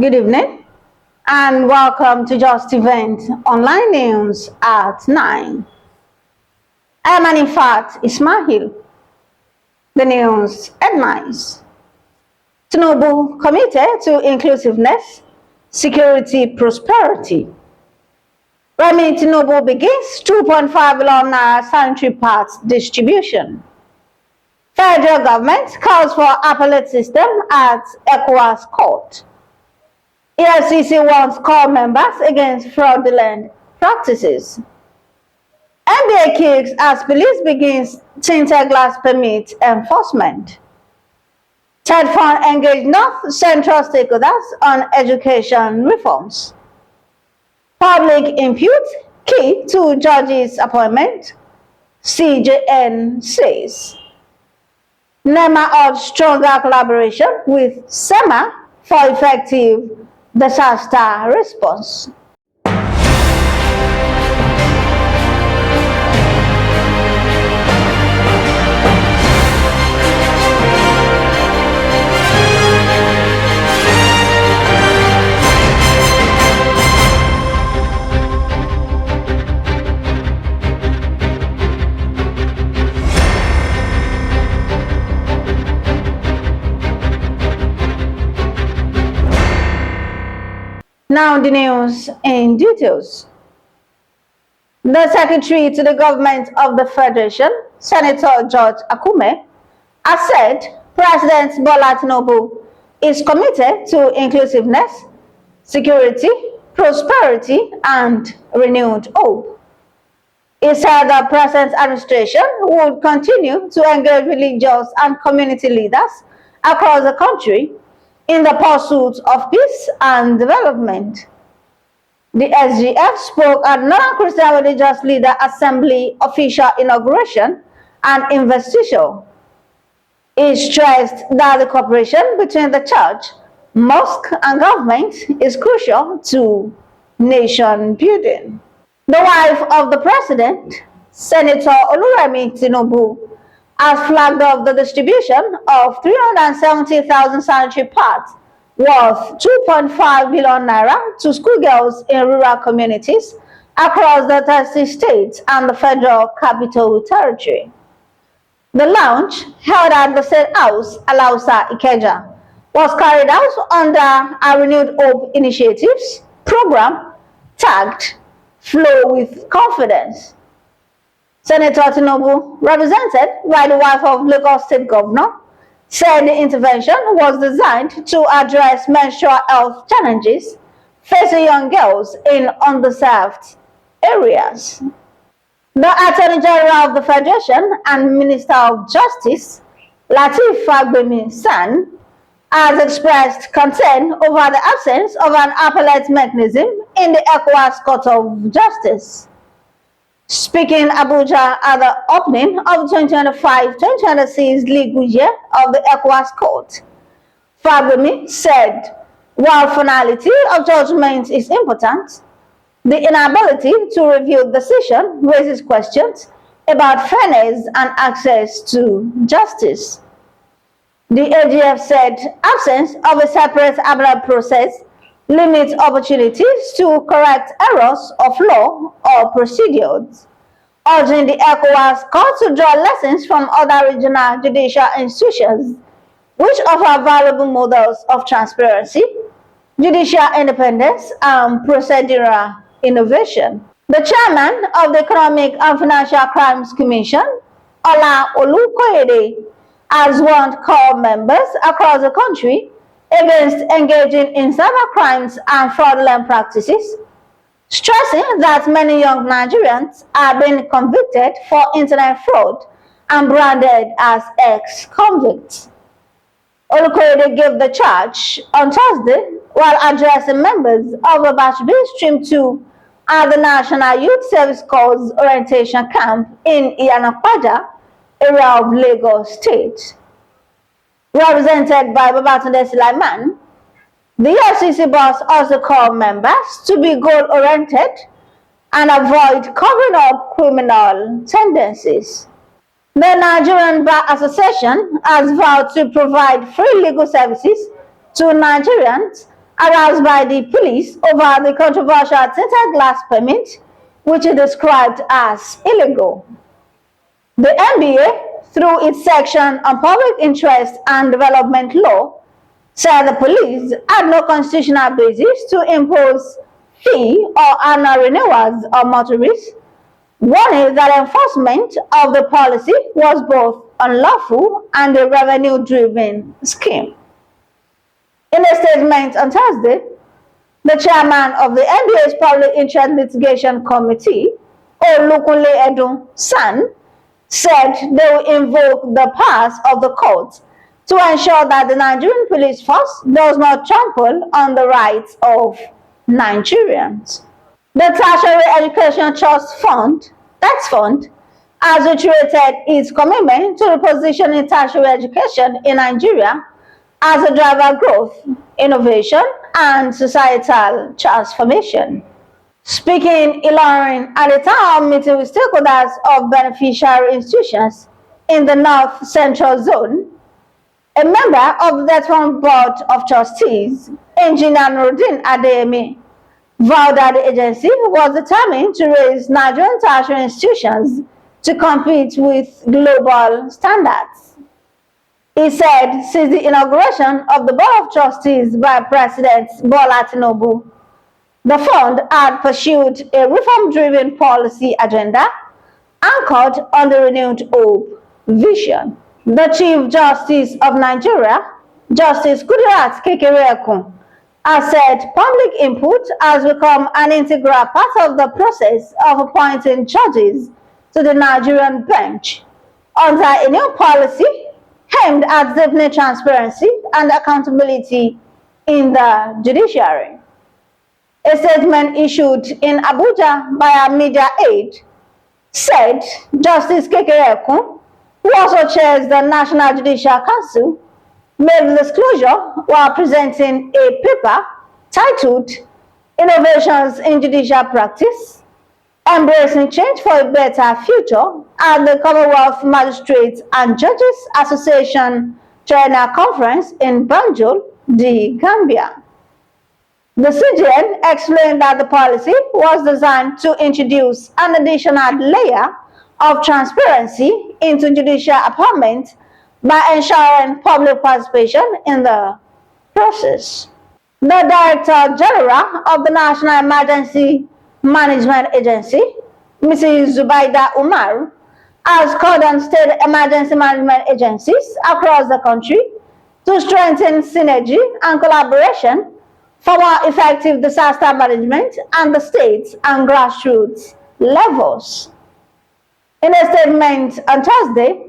Good evening and welcome to Justeventonline News at 9. I am in fact Ismail. The news headlines. Tinubu committed to inclusiveness, security, prosperity. Remi Tinubu begins 2.5 billion sanitary pads distribution. Federal government calls for appellate system at ECOWAS Court. EFCC wants core members against fraudulent practices. NBA kicks as police begins tinted glass permit enforcement. TETFund engaged North Central stakeholders on education reforms. Public impute key to judges' appointment, CJN says. NEMA urged stronger collaboration with SEMA for effective disaster response. Now the news in details. The Secretary to the Government of the Federation, Senator George Akume, has said President Bola Tinubu is committed to inclusiveness, security, prosperity, and renewed hope. He said the President's administration would continue to engage religious and community leaders across the country in the pursuit of peace and development. The SGF spoke at Northern Christian Religious Leader Assembly official inauguration and investiture. He stressed that the cooperation between the church, mosque, and government is crucial to nation building. The wife of the president, Senator Remi Tinubu, has flagged off the distribution of 370,000 sanitary pads worth 2.5 billion naira to schoolgirls in rural communities across the 30 states and the Federal Capital Territory. The launch, held at the State House, Alausa, Ikeja, was carried out under a Renewed Hope Initiatives program tagged Flow with Confidence. Senator Tinubu, represented by the wife of Lagos State Governor, said the intervention was designed to address menstrual health challenges facing young girls in underserved areas. The Attorney General of the Federation and Minister of Justice, Lateef Fagbemi-San, has expressed concern over the absence of an appellate mechanism in the ECOWAS Court of Justice. Speaking in Abuja at the opening of 2025-2026 legal year of the ECOWAS Court, Fagbemi said, while finality of judgment is important, the inability to review the decision raises questions about fairness and access to justice. The AGF said absence of a separate appellate process limits opportunities to correct errors of law or procedures, urging the ECOWAS Court to draw lessons from other regional judicial institutions which offer valuable models of transparency, judicial independence, and procedural innovation. The chairman of the Economic and Financial Crimes Commission, Ola Olukoyede, has warned core members across the country against engaging in cyber crimes and fraudulent practices, stressing that many young Nigerians are being convicted for internet fraud and branded as ex-convicts. Olukoyede gave the charge on Thursday while addressing members of a batch being streamed to at the National Youth Service Corps Orientation Camp in Iyanakwaja area of Lagos State. Represented by Babatunde Sulaiman, the EFCC boss also called members to be goal-oriented and avoid covering up criminal tendencies. The Nigerian Bar Association has vowed to provide free legal services to Nigerians aroused by the police over the controversial tinted glass permit, which is described as illegal. The NBA, through its section on public interest and development law, said the police had no constitutional basis to impose fee or annual renewals on motorists, warning that enforcement of the policy was both unlawful and a revenue-driven scheme. In a statement on Thursday, the chairman of the NBA's Public Interest Litigation Committee, Olukunle Edun San, said they will invoke the powers of the court to ensure that the Nigerian police force does not trample on the rights of Nigerians. The Tertiary Education Trust Fund, TETFund, has reiterated its commitment to repositioning tertiary education in Nigeria as a driver of growth, innovation, and societal transformation. Speaking in Ilorin at a town hall meeting with stakeholders of beneficiary institutions in the North Central Zone, a member of the TETFund Board of Trustees, Engineer Nuruddin Adeyemi, vowed that the agency was determined to raise Nigerian tertiary institutions to compete with global standards. He said since the inauguration of the Board of Trustees by President Bola Tinubu, the fund had pursued a reform-driven policy agenda anchored on the renewed hope vision. The Chief Justice of Nigeria, Justice Kudirat Kekereekun, has said public input has become an integral part of the process of appointing judges to the Nigerian bench under a new policy aimed at deepening transparency and accountability in the judiciary. A statement issued in Abuja by a media aide said Justice Kekereekun, who also chairs the National Judicial Council, made the disclosure while presenting a paper titled Innovations in Judicial Practice, Embracing Change for a Better Future at the Commonwealth Magistrates and Judges Association Triennial Conference in Banjul, the Gambia. The CJN explained that the policy was designed to introduce an additional layer of transparency into judicial appointment by ensuring public participation in the process. The Director General of the National Emergency Management Agency, Mrs. Zubaida Umar, has called on state emergency management agencies across the country to strengthen synergy and collaboration for more effective disaster management at the state and grassroots levels. In a statement on Thursday,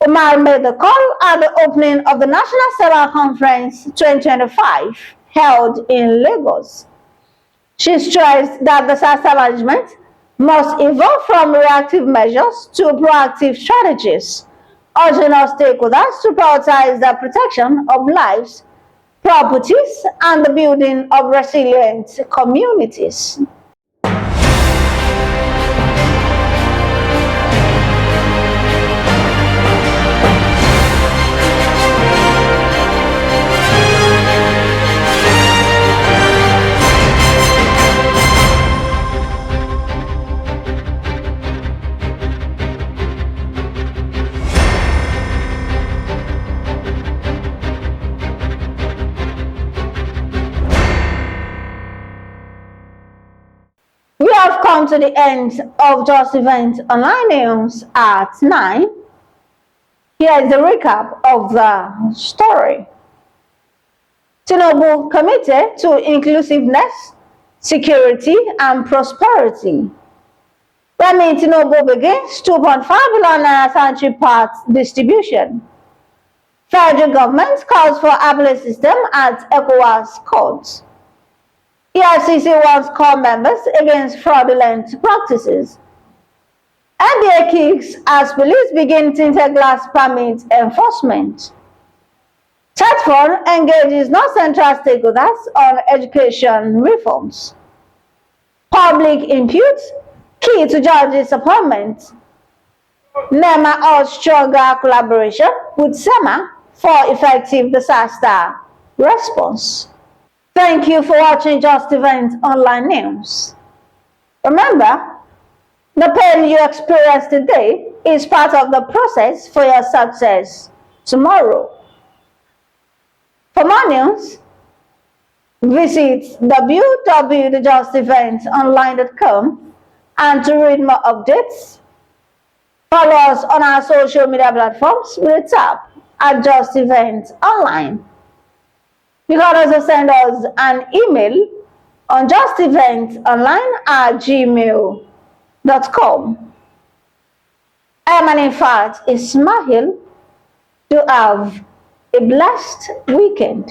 Umar made the call at the opening of the National SEMA Conference 2025 held in Lagos. She stressed that disaster management must evolve from reactive measures to proactive strategies, urging all stakeholders to prioritize the protection of lives, properties, and the building of resilient communities. We have come to the end of Justeventonline news at 9. Here is the recap of the story. Tinubu committed to inclusiveness, security, and prosperity. Remi Tinubu begins 2.5 billion naira sanitary pads distribution. Federal government calls for appellate system at ECOWAS Court. EFCC wants call members against fraudulent practices. NBA kicks as police begin tinted glass permit enforcement. TETFund engages non-central stakeholders on education reforms. Public input key to judges' appointment. NEMA urges stronger collaboration with SEMA for effective disaster response. Thank you for watching Just Events Online News. Remember, the pain you experience today is part of the process for your success tomorrow. For more news, visit www.justeventonline.com, and to read more updates, follow us on our social media platforms with a tap at Just Events Online. You can also send us an email on justeventonline@gmail.com. I'm Anifat Ismail. Do have a blessed weekend.